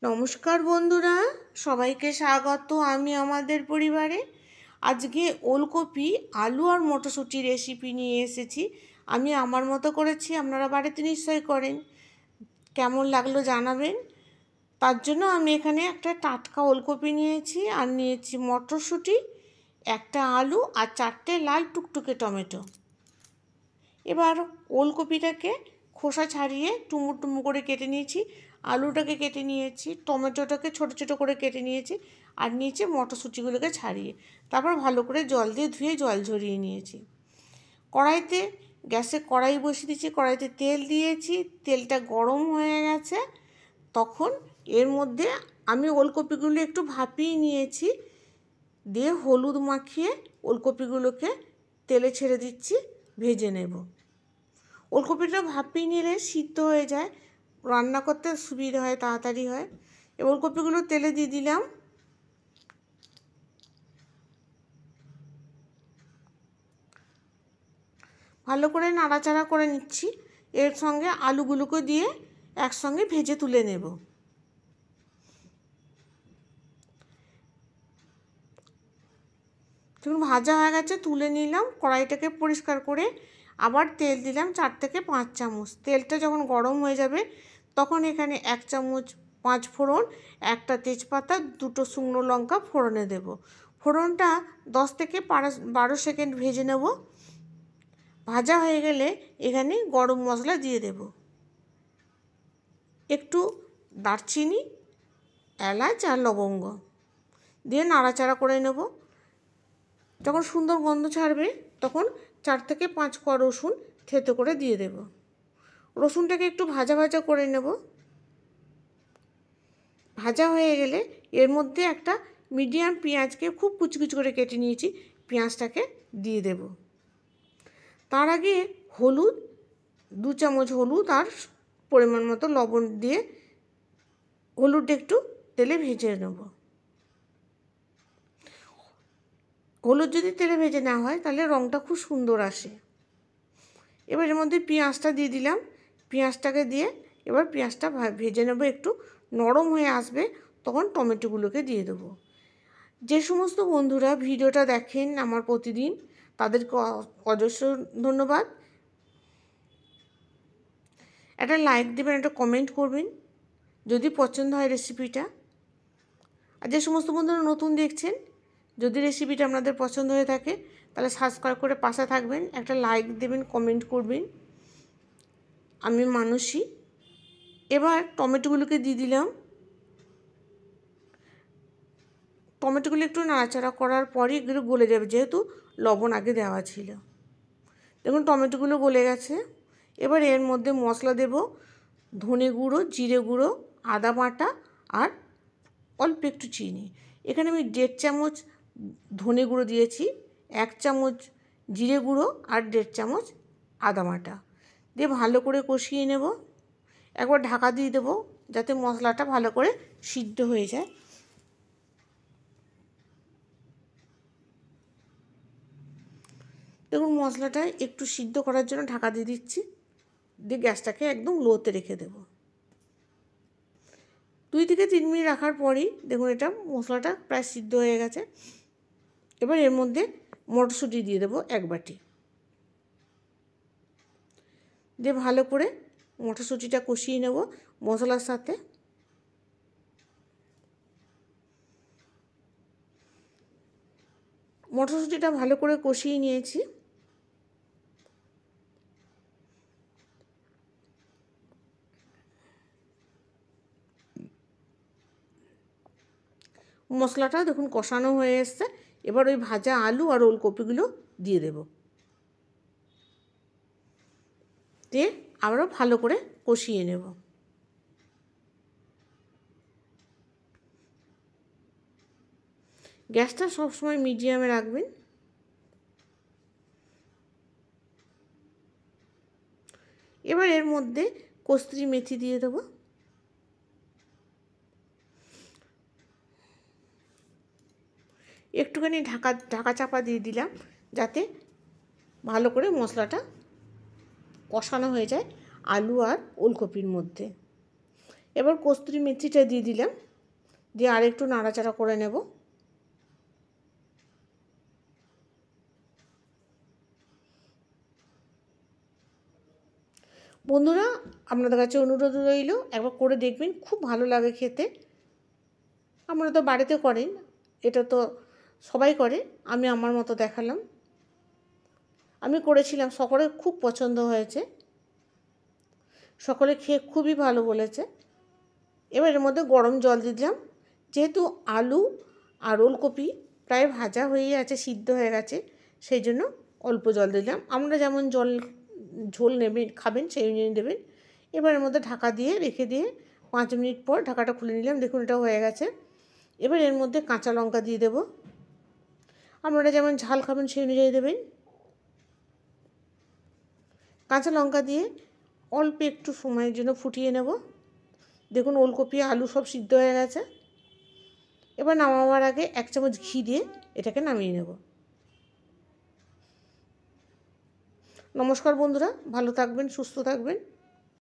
নমস্কার বন্ধুরা, সবাইকে স্বাগত আমি আমাদের পরিবারে। আজকে ওলকপি আলু আর মটরশুঁটি রেসিপি নিয়ে এসেছি। আমি আমার মতো করেছি, আপনারা বাড়িতে নিশ্চয়ই করেন। কেমন লাগলো জানাবেন। তার জন্য আমি এখানে একটা টাটকা ওলকপি নিয়েছি, আর নিয়েছি মটরশুঁটি, একটা আলু আর 4টে লাল টুকটুকে টমেটো। এবার ওলকপিটাকে খোসা ছাড়িয়ে টুমু টুমু করে কেটে নিয়েছি, আলুটাকে কেটে নিয়েছি, টমেটোটাকে ছোট ছোট করে কেটে নিয়েছি, আর নিচে মটরশুঁটিগুলোকে ছাড়িয়ে তারপর ভালো করে জল দিয়ে ধুয়ে জল ঝরিয়ে নিয়েছি। কড়াইতে গ্যাসে কড়াই বসিয়ে দিয়েছি, কড়াইতে তেল দিয়েছি, তেলটা গরম হয়ে গেছে। তখন এর মধ্যে আমি ওলকপিগুলো একটু ভাপিয়ে নিয়েছি, দিয়ে হলুদ মাখিয়ে ওলকপিগুলোকে তেলে ছেড়ে দিচ্ছি, ভেজে নেব। ওলকপিটা ভাপিয়ে নিলে সিদ্ধ হয়ে যায়, রান্না করতে সুবিধা হয়, তাড়াতাড়ি হয়। এবার ওলকপিগুলো তেলে দিয়ে দিলাম। ভালো করে নাড়াচাড়া করে নিচ্ছি। এর সঙ্গে আলুগুলোকে দিয়ে একসঙ্গে ভেজে তুলে নেব। যখন ভাজা হয়ে গেছে তুলে নিলাম। কড়াইটাকে পরিষ্কার করে আবার তেল দিলাম 4 থেকে 5 চামচ। তেলটা যখন গরম হয়ে যাবে তখন এখানে 1 চামচ 5 ফোড়ন, একটা তেজপাতা, 2টো শুকনো লঙ্কা ফোড়নে দেব। ফোড়নটা 10 থেকে 12 সেকেন্ড ভেজে নেব। ভাজা হয়ে গেলে এখানে গরম মশলা দিয়ে দেব, একটু দারচিনি, এলাচ আর লবঙ্গ দিয়ে নাড়াচাড়া করে নেব। যখন সুন্দর গন্ধ ছাড়বে তখন 4 থেকে 5 কোয়া রসুন থেতো করে দিয়ে দেব। রসুনটাকে একটু ভাজা ভাজা করে নেব। ভাজা হয়ে গেলে এর মধ্যে একটা মিডিয়াম পেঁয়াজকে খুব কুচি কুচি করে কেটে নিয়েছি, পেঁয়াজটাকে দিয়ে দেব। তার আগে হলুদ, 2 চামচ হলুদ আর পরিমাণ মতো লবণ দিয়ে হলুদটা একটু তেলে ভেজে নেব। হলুদ যদি তেলে ভেজে না হয় তাহলে রঙটা খুব সুন্দর আসে। এবার এর মধ্যে পেঁয়াজটা দিয়ে দিলাম। পেঁয়াজটাকে দিয়ে এবার পেঁয়াজটা ভেজে নেব, একটু নরম হয়ে আসবে তখন টমেটোগুলোকে দিয়ে দেবো। যে সমস্ত বন্ধুরা ভিডিওটা দেখেন আমার প্রতিদিন, তাদেরকে অজস্র ধন্যবাদ। একটা লাইক দেবেন, একটা কমেন্ট করবেন যদি পছন্দ হয় রেসিপিটা। আর যে সমস্ত বন্ধুরা নতুন দেখছেন, যদি রেসিপিটা আপনাদের পছন্দ হয়ে থাকে তাহলে সাবস্ক্রাইব করে পাশে থাকবেন, একটা লাইক দেবেন, কমেন্ট করবেন। আমি মানুষই। এবার টমেটোগুলোকে দিয়ে দিলাম। টমেটোগুলো একটু নাড়াচাড়া করার পরই এগুলো গলে যাবে, যেহেতু লবণ আগে দেওয়া ছিল। দেখুন টমেটোগুলো গলে গেছে। এবার এর মধ্যে মশলা দেব, ধনে গুঁড়ো, জিরে গুঁড়ো, আদা বাটা আর অল্প একটু চিনি। এখানে আমি 1.5 চামচ ধনে গুঁড়ো দিয়েছি, 1 চামচ জিরে গুঁড়ো আর 1.5 চামচ আদা বাটা দিয়ে ভালো করে কষিয়ে নেব। একবার ঢাকা দিয়ে দেবো যাতে মশলাটা ভালো করে সিদ্ধ হয়ে যায়। দেখুন মশলাটা একটু সিদ্ধ করার জন্য ঢাকা দিয়ে দিচ্ছি, দিয়ে গ্যাসটাকে একদম লোতে রেখে দেব। 2 থেকে 3 মিনিট রাখার পরই দেখুন এটা মশলাটা প্রায় সিদ্ধ হয়ে গেছে। এবার এর মধ্যে মটরশুঁটি দিয়ে দেবো 1 বাটি, দিয়ে ভালো করে মটরশুঁটিটা কষিয়ে নেব মশলার সাথে। মটরশুঁটিটা ভালো করে কষিয়ে নিয়েছি। মশলাটা দেখুন কষানো হয়ে এসছে। এবার ওই ভাজা আলু আর ওলকপিগুলো দিয়ে দেব, দিয়ে আবারও ভালো করে কষিয়ে নেব। গ্যাসটা সবসময় মিডিয়ামে রাখবেন। এবার এর মধ্যে কস্তুরি মেথি দিয়ে দেবো। একটুখানি ঢাকা চাপা দিয়ে দিলাম যাতে ভালো করে মশলাটা কষানো হয়ে যায় আলু আর ওলকপির মধ্যে। এবার কস্তুরি মেথিটা দিয়ে দিলাম, দিয়ে আর একটু নাড়াচাড়া করে নেব। বন্ধুরা, আপনাদের কাছে অনুরোধ রইল, একবার করে দেখবেন, খুব ভালো লাগে খেতে। আপনারা তো বাড়িতে করেন, এটা তো সবাই করে, আমি আমার মতো দেখালাম। আমি করেছিলাম, সকলের খুব পছন্দ হয়েছে, সকলে খেয়ে খুবই ভালো বলেছে। এবার এর মধ্যে গরম জল দিলাম, যেহেতু আলু আর ওলকপি প্রায় ভাজা হয়ে আছে, সিদ্ধ হয়ে গেছে, সেই জন্য অল্প জল দিলাম। আমরা যেমন ঝোল নেবেন খাবেন সেই অনুযায়ী দেবেন। এবার এর মধ্যে ঢাকা দিয়ে রেখে দিয়ে 5 মিনিট পর ঢাকাটা খুলে নিলাম, দেখুন এটা হয়ে গেছে। এবার এর মধ্যে কাঁচা লঙ্কা দিয়ে দেব, আপনারা যেমন ঝাল খাবেন সেই অনুযায়ী দেবেন। কাঁচা লঙ্কা দিয়ে অল্প একটু সময়ের জন্য ফুটিয়ে নেব। দেখুন ওলকপি আলু সব সিদ্ধ হয়ে গেছে। এবার নামাবার আগে 1 চামচ ঘি দিয়ে এটাকে নামিয়ে নেব। নমস্কার বন্ধুরা, ভালো থাকবেন, সুস্থ থাকবেন।